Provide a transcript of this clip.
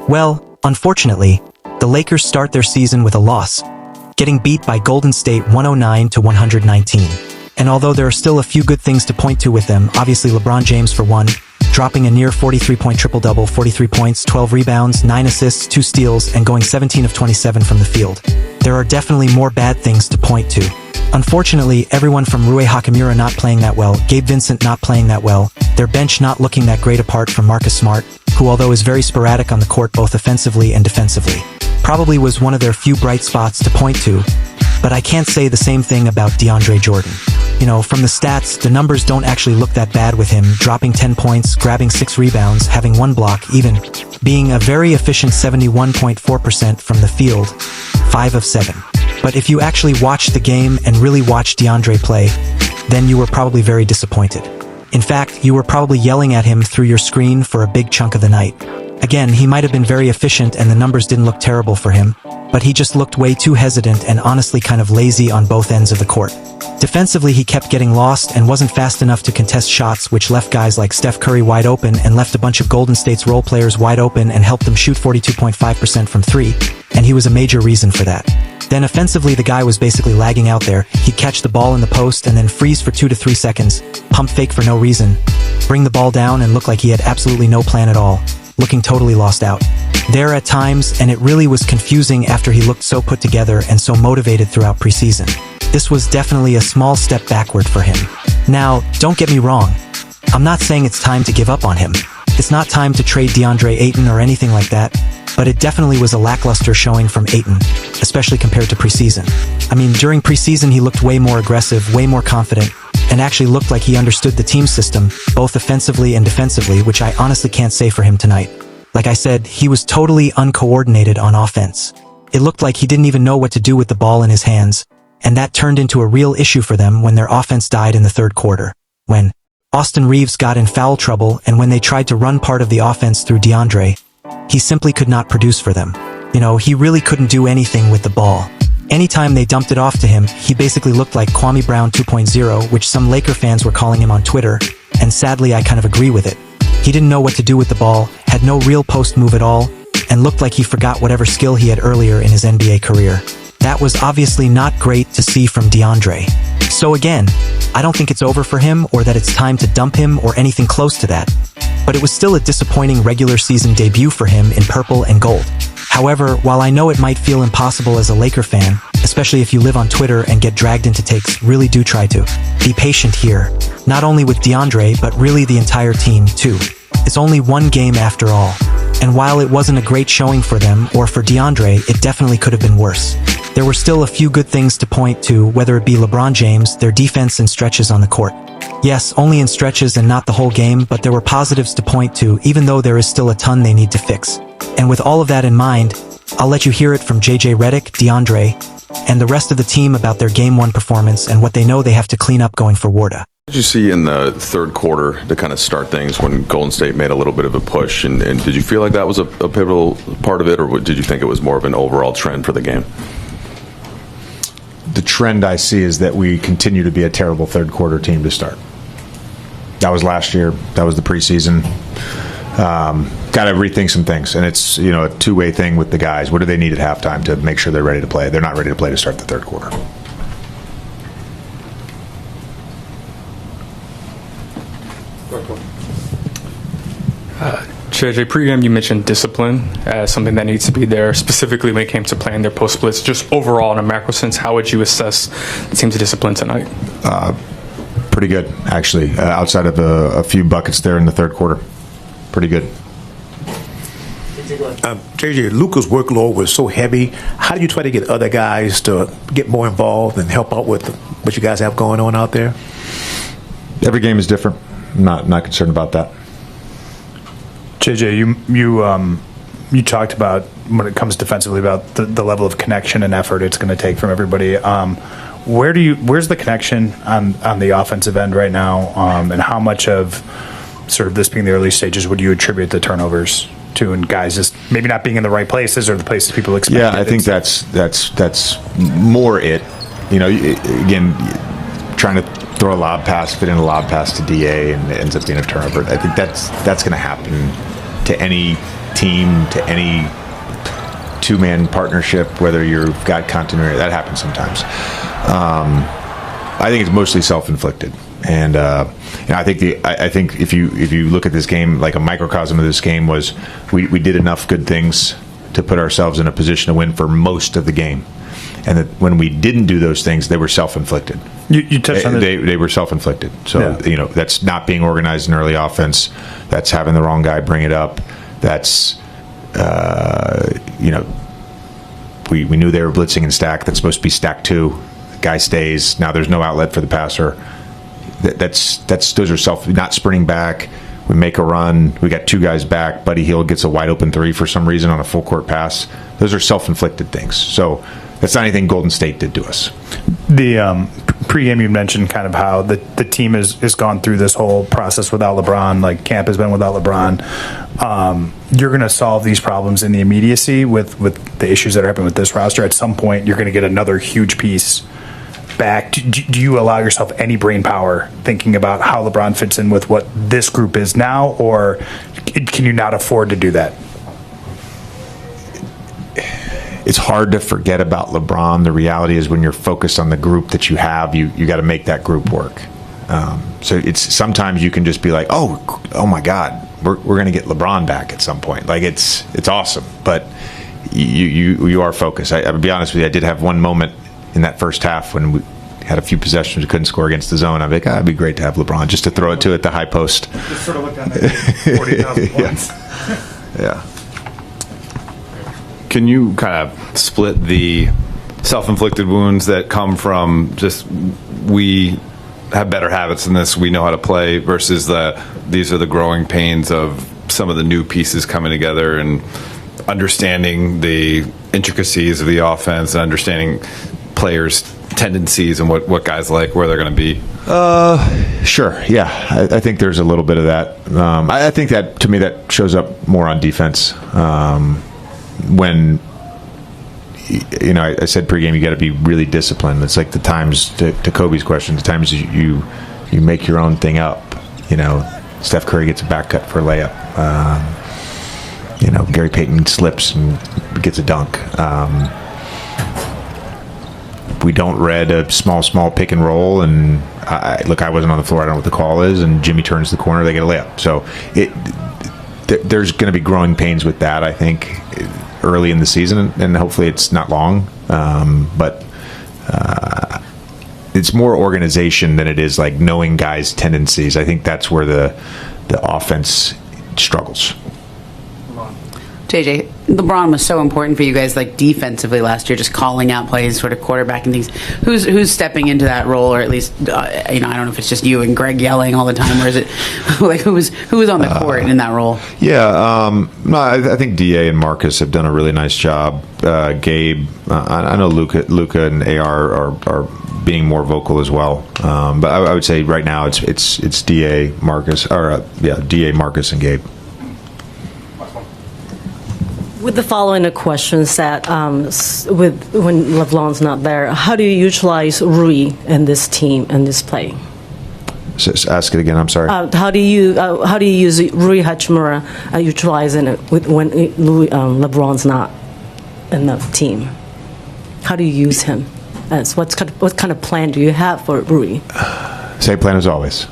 Well, unfortunately, the Lakers start their season with a loss, getting beat by Golden State 109-119. And although there are still a few good things to point to with them, obviously LeBron James for one, dropping a near 43-point triple-double, 43 points, 12 rebounds, 9 assists, 2 steals, and going 17 of 27 from the field. There are definitely more bad things to point to. Unfortunately, everyone from Rui Hachimura not playing that well, Gabe Vincent not playing that well, their bench not looking that great apart from Marcus Smart, who although is very sporadic on the court both offensively and defensively, probably was one of their few bright spots to point to, but I can't say the same thing about Deandre Jordan. You know, from the stats, the numbers don't actually look that bad with him, dropping 10 points, grabbing 6 rebounds, having 1 block, even being a very efficient 71.4% from the field, 5 of 7. But if you actually watched the game and really watched Deandre play, then you were probably very disappointed. In fact, you were probably yelling at him through your screen for a big chunk of the night. Again, he might have been very efficient and the numbers didn't look terrible for him, but he just looked way too hesitant and honestly kind of lazy on both ends of the court. Defensively, he kept getting lost and wasn't fast enough to contest shots, which left guys like Steph Curry wide open and left a bunch of Golden State's role players wide open and helped them shoot 42.5% from 3, and he was a major reason for that. Then offensively, the guy was basically lagging out there. He'd catch the ball in the post and then freeze for 2 to 3 seconds, pump fake for no reason, bring the ball down and look like he had absolutely no plan at all, looking totally lost out there at times, and it really was confusing after he looked so put together and so motivated throughout preseason. This was definitely a small step backward for him. Now, don't get me wrong. I'm not saying it's time to give up on him. It's not time to trade Deandre Ayton or anything like that, but it definitely was a lackluster showing from Ayton, especially compared to preseason. I mean, during preseason he looked way more aggressive, way more confident, and actually looked like he understood the team system, both offensively and defensively, which I honestly can't say for him tonight. Like I said, he was totally uncoordinated on offense. It looked like he didn't even know what to do with the ball in his hands, and that turned into a real issue for them when their offense died in the third quarter, when Austin Reeves got in foul trouble and when they tried to run part of the offense through Deandre, he simply could not produce for them. You know, he really couldn't do anything with the ball. Anytime they dumped it off to him, he basically looked like Kwame Brown 2.0, which some Laker fans were calling him on Twitter, and sadly I kind of agree with it. He didn't know what to do with the ball, had no real post move at all, and looked like he forgot whatever skill he had earlier in his NBA career. That was obviously not great to see from Deandre. So again, I don't think it's over for him or that it's time to dump him or anything close to that. But it was still a disappointing regular season debut for him in purple and gold. However, while I know it might feel impossible as a Laker fan, especially if you live on Twitter and get dragged into takes, really do try to be patient here. Not only with Deandre, but really the entire team too. It's only one game after all. And while it wasn't a great showing for them or for Deandre, it definitely could have been worse. There were still a few good things to point to, whether it be LeBron James, their defense and stretches on the court. Yes, only in stretches and not the whole game, but there were positives to point to, even though there is still a ton they need to fix. And with all of that in mind, I'll let you hear it from JJ Redick, Deandre, and the rest of the team about their Game 1 performance and what they know they have to clean up going for Warda. What did you see in the third quarter to kind of start things when Golden State made a little bit of a push? And did you feel like that was a pivotal part of it, or did you think it was more of an overall trend for the game? The trend I see is that we continue to be a terrible third quarter team to start. That was last year. That was the preseason. Got to rethink some things, and it's a two-way thing with the guys. What do they need at halftime to make sure they're ready to play? They're not ready to play to start the third quarter. JJ, pregame you mentioned discipline as something that needs to be there, specifically when it came to playing their post splits. Just overall, in a macro sense, how would you assess the team's discipline tonight? Pretty good, actually. Outside of a few buckets there in the third quarter, pretty good. JJ, Luka's workload was so heavy. How do you try to get other guys to get more involved and help out with what you guys have going on out there? Every game is different. I'm not concerned about that. JJ, you talked about when it comes defensively about the level of connection and effort it's going to take from everybody. Where's the connection on the offensive end right now, and how much of sort of this being the early stages would you attribute the turnovers to, and guys just maybe not being in the right places or the places people expect? Yeah, I think that's more it. Again, trying to throw a lob pass, fit in a lob pass to DA, and it ends up being a turnover. I think that's going to happen to any team to any two-man partnership, whether you've got continuity. That happens sometimes. I think it's mostly self-inflicted, and I think if you look at this game, like a microcosm of this game was we did enough good things to put ourselves in a position to win for most of the game, and that when we didn't do those things, they were self-inflicted. You touched on it. They were self-inflicted. So Yeah. that's not being organized in early offense. That's having the wrong guy bring it up. That's we knew they were blitzing and stack. That's supposed to be stack 2. The guy stays. Now there's no outlet for the passer. Those are not sprinting back. We make a run. We got 2 guys back. Buddy Hield gets a wide open 3 for some reason on a full court pass. Those are self-inflicted things. So that's not anything Golden State did to us. The pregame you mentioned kind of how the team has gone through this whole process without LeBron, like camp has been without LeBron. You're going to solve these problems in the immediacy with the issues that are happening with this roster. At some point, you're going to get another huge piece back. Do you allow yourself any brain power thinking about how LeBron fits in with what this group is now, or can you not afford to do that? It's hard to forget about LeBron. The reality is when you're focused on the group that you have, you got to make that group work. So it's sometimes you can just be like, oh my God, we're going to get LeBron back at some point. Like it's awesome, but you are focused. I'll be honest with you. I did have one moment in that first half when we had a few possessions we couldn't score against the zone. I'm like, it'd be great to have LeBron just to throw it to at the high post. Just sort of look down there, 40,000 points. Yeah. Can you kind of split the self-inflicted wounds that come from just we have better habits than this, we know how to play, versus these are the growing pains of some of the new pieces coming together and understanding the intricacies of the offense and understanding players' tendencies and what guys like, where they're going to be? Sure. Yeah, I think there's a little bit of that. I think that, to me, that shows up more on defense. When I said pregame, you got to be really disciplined. It's like the times, to Kobe's question, the times you make your own thing up. Steph Curry gets a back cut for a layup. Gary Payton slips and gets a dunk. We don't read a small pick and roll, and I wasn't on the floor. I don't know what the call is, and Jimmy turns the corner, they get a layup. So there's going to be growing pains with that, I think, early in the season, and hopefully it's not long. But it's more organization than it is like knowing guys' tendencies. I think that's where the offense struggles. JJ, LeBron was so important for you guys, like defensively last year, just calling out plays, sort of quarterbacking things. Who's stepping into that role, or at least I don't know if it's just you and Greg yelling all the time, or is it like who was on the court in that role? Yeah, no, I think Da and Marcus have done a really nice job. Gabe, I know Luka and AR are being more vocal as well. But I would say right now it's Da, Marcus, Da, Marcus, and Gabe. With the following questions that when LeBron's not there, how do you utilize Rui in this team and this play? So ask it again. I'm sorry. How do you use Rui Hachimura utilizing it when LeBron's not in the team? How do you use him? What kind of plan do you have for Rui? Same plan as always.